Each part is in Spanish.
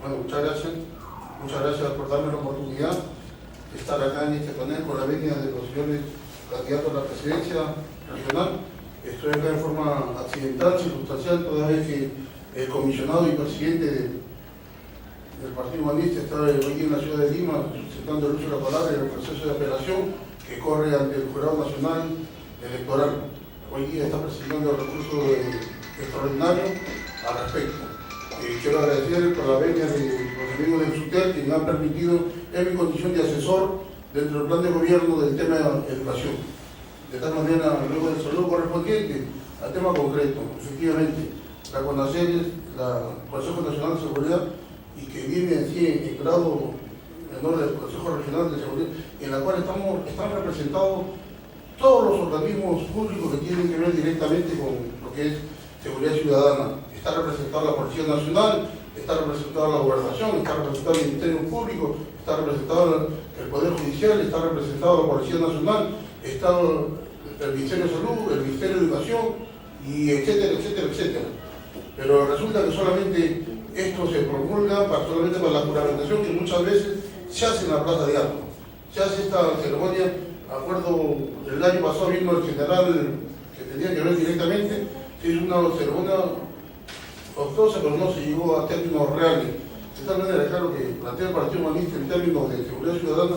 Bueno, muchas gracias por darme la oportunidad de estar acá en este panel con la venia de los señores candidatos a la presidencia regional. Estoy acá en forma accidental, circunstancial, toda vez que el comisionado y presidente del Partido Humanista está hoy en la ciudad de Lima, sustentando el uso de la palabra en el proceso de apelación que corre ante el Jurado Nacional Electoral. Hoy día está presentando el recurso extraordinario al respecto. Quiero agradecer por la venia de los amigos del SUTER que me han permitido, en mi condición de asesor dentro del plan de gobierno del tema de educación. De tal manera, luego del saludo correspondiente al tema concreto, efectivamente, la CONACER es la Consejo Nacional de Seguridad y que viene así en grado menor del Consejo Regional de Seguridad, en la cual están representados todos los organismos públicos que tienen que ver directamente con lo que es seguridad ciudadana. Está representada la Policía Nacional, está representada la Gobernación, está representado el Ministerio Público, está representado el Poder Judicial, está representado la Policía Nacional, está el Ministerio de Salud, el Ministerio de Educación, y etcétera, etcétera, etcétera. Pero resulta que solamente esto se promulga solamente para la juramentación que muchas veces se hace en la Plaza de Armas. Se hace esta ceremonia, acuerdo, el año pasado vino el general que tenía que ver directamente, se hizo una ceremonia costosa, pero no se llegó a términos reales. De tal manera, claro que plantea el Partido Humanista en términos de seguridad ciudadana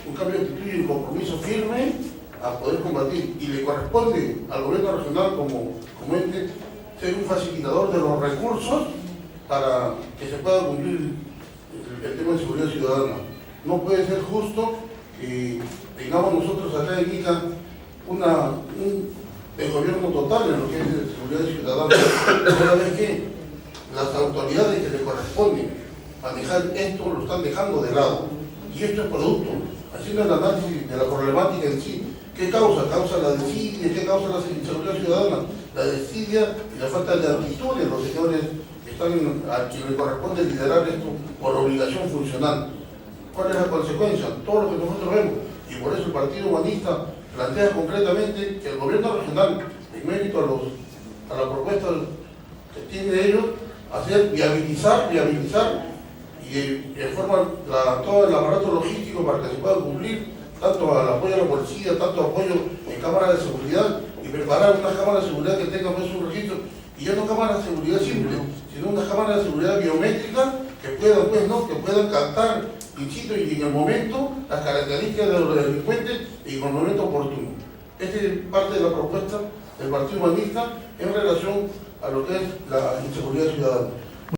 un cambio de actitud y un compromiso firme a poder combatir, y le corresponde al gobierno regional como ente ser un facilitador de los recursos para que se pueda cumplir el tema de seguridad ciudadana. No puede ser justo que tengamos nosotros acá en Ica el gobierno total en lo que es seguridad ciudadana, una vez que las autoridades que le corresponden manejar esto lo están dejando de lado. Y esto es producto, haciendo el análisis de la problemática en sí. ¿Qué causa? Causa la desidia, ¿qué causa la inseguridad ciudadana? La desidia y la falta de actitud de los señores que están a quien le corresponde liderar esto por obligación funcional. ¿Cuál es la consecuencia? Todo lo que nosotros vemos. Y por eso el Partido Humanista plantea concretamente que el gobierno regional, en mérito a la propuesta que tiene ellos, hacer viabilizar y en forma todo el aparato logístico para que se pueda cumplir tanto al apoyo a la policía, tanto apoyo en cámaras de seguridad y preparar unas cámaras de seguridad que tengan pues un registro, y ya no cámaras de seguridad simple, sino unas cámaras de seguridad biométricas que puedan captar in situ y en el momento las características de los delincuentes y en el momento oportuno. Esta es parte de la propuesta del Partido Humanista en relación a lo que es la inseguridad ciudadana.